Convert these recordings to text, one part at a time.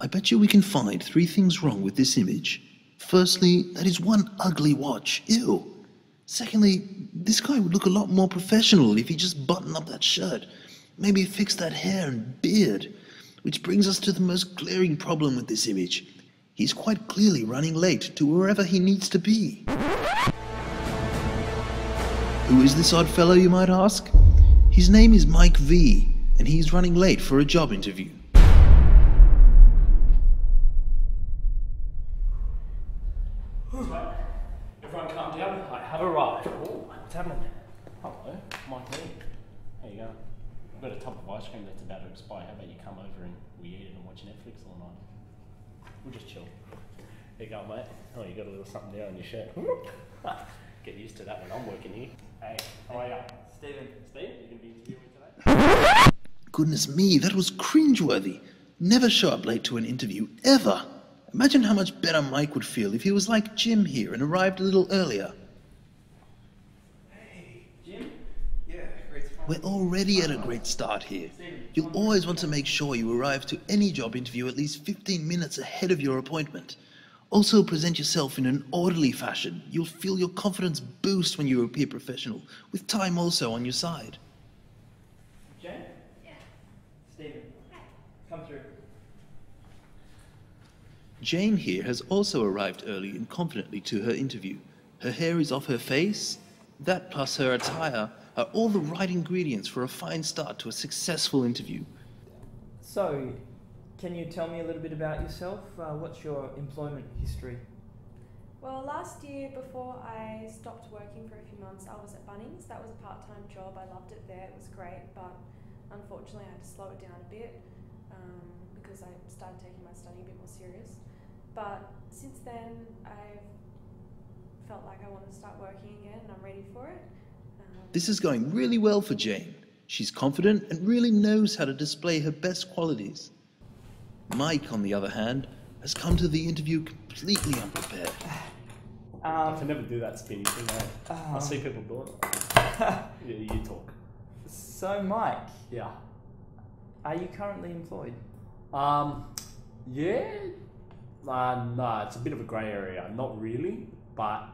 bet you we can find 3 things wrong with this image. Firstly, that is one ugly watch. Ew. Secondly, this guy would look a lot more professional if he just buttoned up that shirt. Maybe fix that hair and beard. Which brings us to the most glaring problem with this image. He's quite clearly running late to wherever he needs to be. Who is this odd fellow, you might ask? His name is Mike V, and he's running late for a job interview. Everyone calm down. I have arrived. Oh, what's happening? Hello, Mike V. How you going? I've got a tub of ice cream that's about to expire. How about you come over and we eat it and watch Netflix all night? We'll just chill. There you go, mate. Oh, you got a little something there on your shirt. Get used to that when I'm working here. Hey, how are you? Stephen. Steve, you going to be interviewing today? Goodness me, that was cringeworthy. Never show up late to an interview, ever. Imagine how much better Mike would feel if he was like Jim here and arrived a little earlier. Hey, Jim? Yeah, great to find you. We're already at a great start here. You'll always want to make sure you arrive to any job interview at least 15 minutes ahead of your appointment. Also present yourself in an orderly fashion. You'll feel your confidence boost when you appear professional, with time also on your side. Jane? Yeah. Stephen? Hi. Come through. Jane here has also arrived early and confidently to her interview. Her hair is off her face. That plus her attire are all the right ingredients for a fine start to a successful interview. So, can you tell me a little bit about yourself? What's your employment history? Well, last year, before I stopped working for a few months, I was at Bunnings. That was a part-time job. I loved it there. It was great, but unfortunately I had to slow it down a bit because I started taking my study a bit more serious. But since then, I've felt like I want to start working again and I'm ready for it. This is going really well for Jane. She's confident and really knows how to display her best qualities. Mike, on the other hand, has come to the interview completely unprepared. I can never do that spinny thing, eh? I see people doing it. Yeah, you talk. So, Mike, Yeah. are you currently employed? Yeah. No, it's a bit of a grey area. Not really, but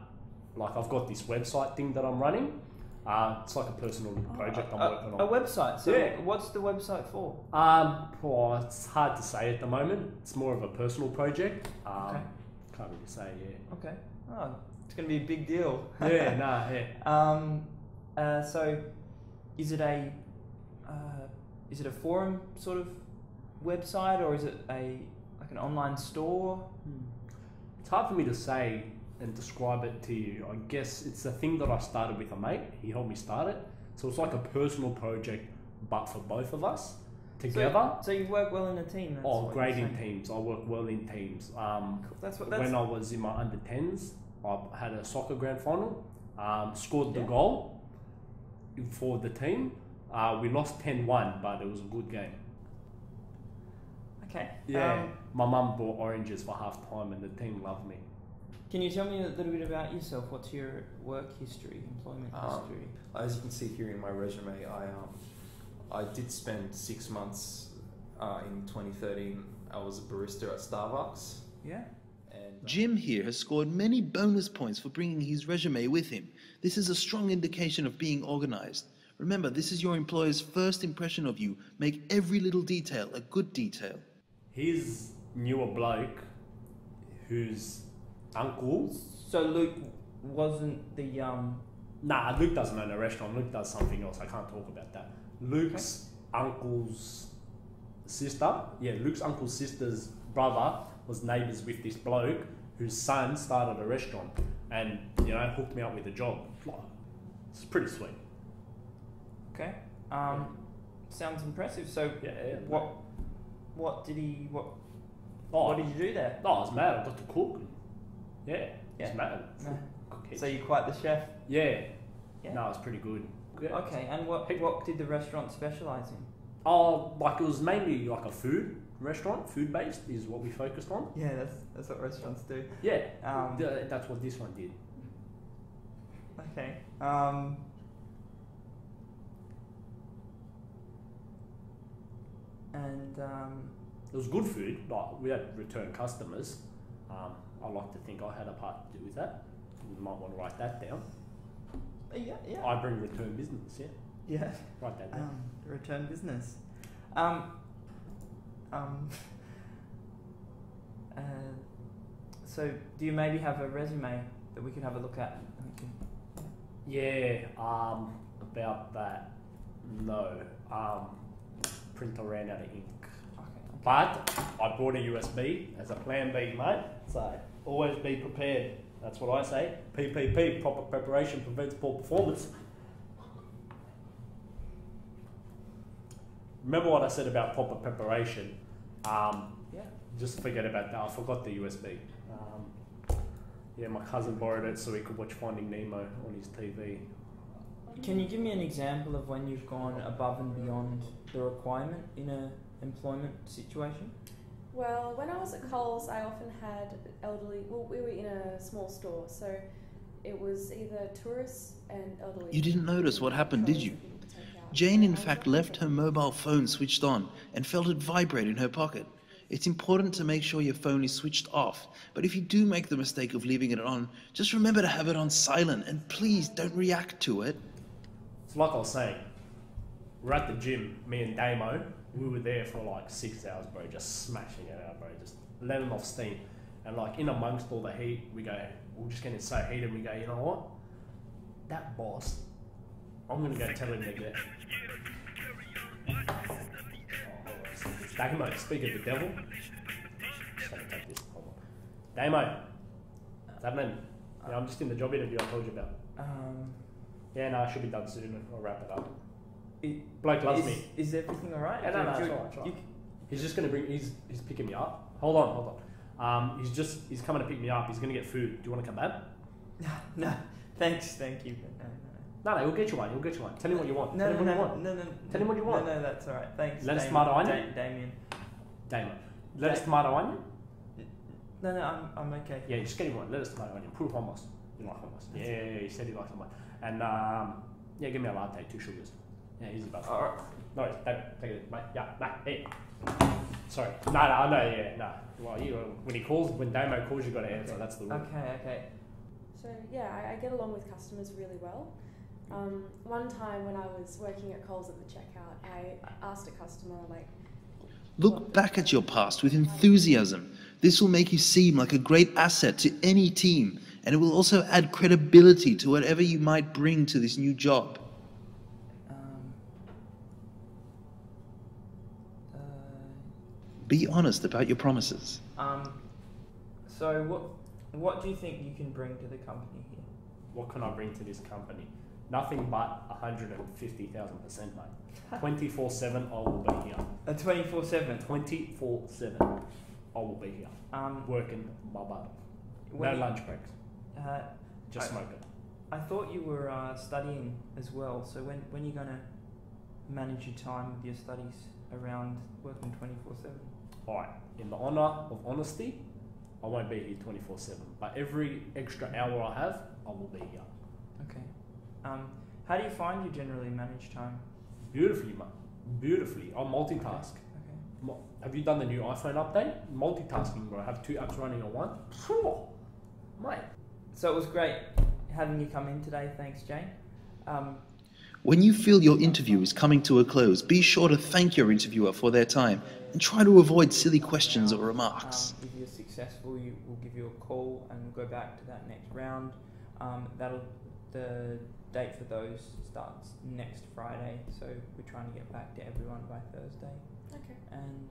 like I've got this website thing that I'm running. It's like a personal little project I'm working on. A website? So Yeah. what's the website for? Well, it's hard to say at the moment. It's more of a personal project. Okay. Can't really say, yeah. Okay. Oh, it's going to be a big deal. Yeah, nah, yeah. So, is it a forum sort of website, or is it like an online store? It's hard for me to say and describe it to you. I guess it's a thing that I started with a mate. He helped me start it. So it's like a personal project, but for both of us together. So you work well in a team. That's what Great you're in saying. teams. I work well in teams. That's When I was in my under 10s, I had a soccer grand final. Scored the goal for the team. We lost 10-1, but it was a good game. Okay. Yeah. My mum bought oranges for half time, and the team loved me. Can you tell me a little bit about yourself? What's your work history, employment history? As you can see here in my resume, I did spend 6 months in 2013. I was a barista at Starbucks. Yeah. And Jim here has scored many bonus points for bringing his resume with him. This is a strong indication of being organized. Remember, this is your employer's first impression of you. Make every little detail a good detail. He's knew a bloke whose uncle... So Luke wasn't the Nah, Luke doesn't own a restaurant. Luke does something else. I can't talk about that. Luke's uncle's sister, Luke's uncle's sister's brother was neighbours with this bloke whose son started a restaurant and, hooked me up with a job. It's pretty sweet. Okay. Sounds impressive. So what did you do there? Oh, I was mad. I got to cook. Yeah. It's mad. No. Cook So you're quite the chef. Yeah. Yeah. No, it's pretty good. Yeah. Okay, and what did the restaurant specialise in? Oh, like it was mainly like a food restaurant, food based is what we focused on. Yeah, that's what restaurants do. Yeah, that's what this one did. Okay. it was good food. Like we had return customers. I like to think I had a part to do with that. You might want to write that down. Yeah, yeah. I bring return business. Yeah. Yeah. Write that down. Return business. So do you maybe have a resume that we could have a look at? Yeah. About that. No. Printer ran out of ink. Okay. But I brought a USB as a plan B, mate. So always be prepared. That's what I say. PPP, proper preparation prevents poor performance. Remember what I said about proper preparation? Yeah. Just forget about that. I forgot the USB. Yeah, my cousin borrowed it so he could watch Finding Nemo on his TV. Can you give me an example of when you've gone above and beyond the requirement in an employment situation? Well, when I was at Coles, I often had elderly. Well, we were in a small store, so it was either tourists and elderly. You didn't notice what happened, did you? Jane, in fact, left her mobile phone switched on and felt it vibrate in her pocket. It's important to make sure your phone is switched off, but if you do make the mistake of leaving it on, just remember to have it on silent and please don't react to it. It's like I was saying, we're at the gym, me and Damo, we were there for like 6 hours, bro, just smashing it out, bro, just letting off steam. And like in amongst all the heat, we're just getting so heated, we go, you know what? That boss, I'm going to go tell him to get... Damo, speak of the devil. Just going to take this. Hold on. Damo, what's happening? Yeah, I'm just in the job interview I told you about. Yeah, no, I should be done soon. I'll wrap it up. Bloke loves me. Is everything alright? Yeah, no, it's alright. He's just going to bring... He's picking me up. Hold on. He's coming to pick me up. He's going to get food. Do you want to come back? No, thanks, thank you. No, he'll get you one. Tell him what you want. Tell him what you want. Tell him what you want. No, that's alright. Thanks. Lettuce, tomato, onion? Damien. Lettuce, tomato, onion? No, I'm okay. Yeah, just get him one. Lettuce, tomato, onion. Put hummus. You like hummus? Yeah, he said he likes hummus. And yeah, give me a latte, 2 sugars. Yeah, easy bud. Alright. No, take it, mate. Yeah, hey. Sorry. No, yeah, no. Well, when Damo calls, you got to answer. That's the rule. Okay. So yeah, I get along with customers really well. One time when I was working at Coles at the checkout, I asked a customer Look back at your past with enthusiasm. This will make you seem like a great asset to any team, and it will also add credibility to whatever you might bring to this new job. Be honest about your promises. So what do you think you can bring to the company here? What can I bring to this company? Nothing but 150,000%, mate. 24/7, I will be here. 24/7? 24/7, I will be here. Working my butt off. No lunch breaks. Just smoking. I thought you were studying as well, so when are you going to manage your time with your studies around working 24/7? Alright, in the honour of honesty, I won't be here 24/7, but every extra hour I have, I will be here. Okay. How do you find you generally manage time? Beautifully, mate. Beautifully. I multitask. Okay. Have you done the new iPhone update? Multitasking, bro. I have 2 apps running on one. Mate. So it was great having you come in today. Thanks, Jane. When you feel your interview is coming to a close, be sure to thank your interviewer for their time and try to avoid silly questions or remarks. If you're successful, we'll give you a call and we'll go back to that next round. The date for those starts next Friday, so we're trying to get back to everyone by Thursday. Okay. And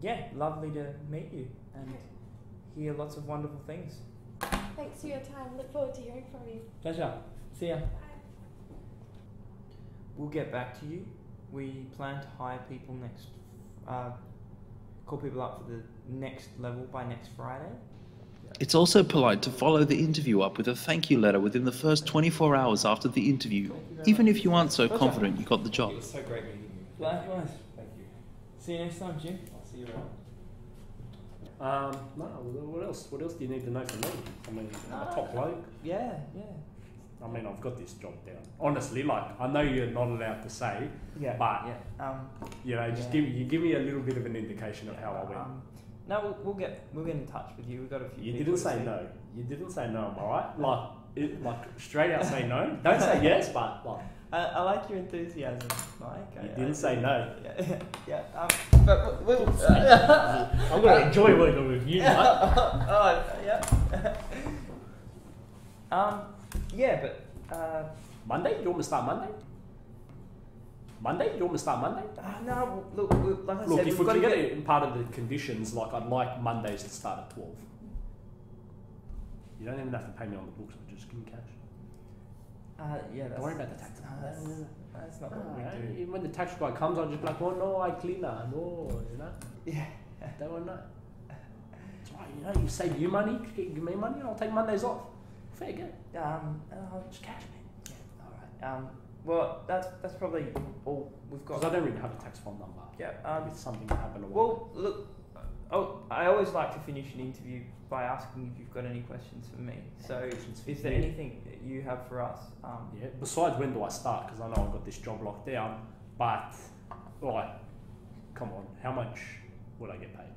yeah, lovely to meet you and hear lots of wonderful things. Thanks for your time. Look forward to hearing from you. Pleasure. See ya. Bye. We'll get back to you. We plan to hire people call people up for the next level by next Friday. It's also polite to follow the interview up with a thank you letter within the first 24 hours after the interview, even if you aren't so confident you got the job. It was so great meeting you. Likewise. Thank you. See you next time, Jim. I'll see you around. No, what else? What else do you need to know from me? I mean, I'm a top bloke. Yeah. I mean, I've got this job down. Honestly, like, I know you're not allowed to say, but you know, just give me a little bit of an indication of how I went. No, we'll get in touch with you. We've got a few. You didn't say no. You didn't say no. Am I right? Like straight out say no. Don't say yes, but like. I like your enthusiasm, Mike. You didn't say no. Yeah. But we'll. I'm gonna enjoy working with you, mate. Yeah, but Monday? You want me to start Monday? Monday? You want me to start Monday? No, look, like I Look, said, if we can get it in part of the conditions, like I'd like Mondays to start at 12. You don't even have to pay me on the books, but just give me cash. Yeah, don't worry about the tax. That's not what we do. Even when the tax guy comes, I'll just be like, oh no, I cleaner, no, you know? Yeah. They won't know. That's right, you know, you save you money, give me money, and I'll take Mondays off. Fair game. Just cash, man. Yeah, alright. Well, that's probably all we've got. Because I don't really have a tax file number. Yeah. If something to happen. Well, look, I always like to finish an interview by asking if you've got any questions for me. So, is there anything that you have for us? Yeah. Besides, when do I start? Because I know I've got this job locked down. But, like, come on, how much would I get paid?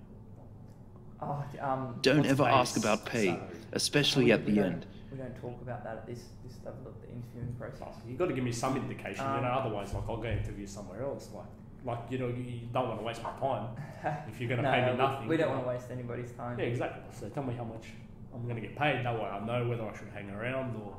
Don't ever ask about pay, salary? especially at the end. We don't talk about that at this level of the interviewing process. You've got to give me some indication, you know, otherwise, like, I'll go interview somewhere else. Like you know, you don't want to waste my time if you're going to pay me nothing. We don't want to waste anybody's time. Yeah, exactly. So tell me how much I'm going to get paid. That way I know whether I should hang around or...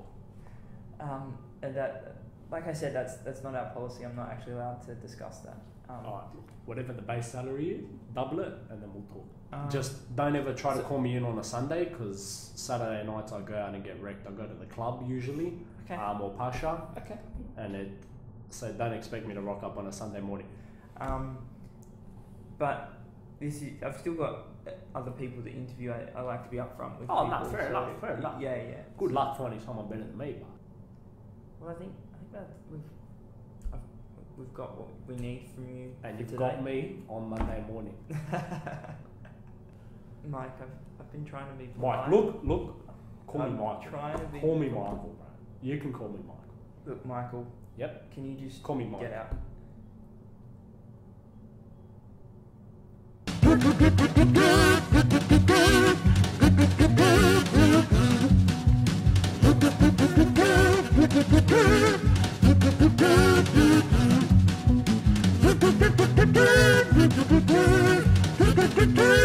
And that, like I said, that's not our policy. I'm not actually allowed to discuss that. Alright, whatever the base salary is, double it and then we'll talk. Just don't ever try to call me in on a Sunday, because Saturday nights I go out and get wrecked. I go to the club usually, or Pasha. Okay. And so don't expect me to rock up on a Sunday morning. But I've still got other people to interview. I like to be upfront with Oh, people. no, fair enough. Yeah. Good luck finding someone better than me, but... Well, I think that we've got what we need from you. And you've today. got me on Monday morning. Mike, I've been trying to be Mike, polite. look. Call me Michael. Trying to be Call me Michael, bro. You can call me Michael. Look, Michael. Yep. Can you just Call me Michael. get out? Good.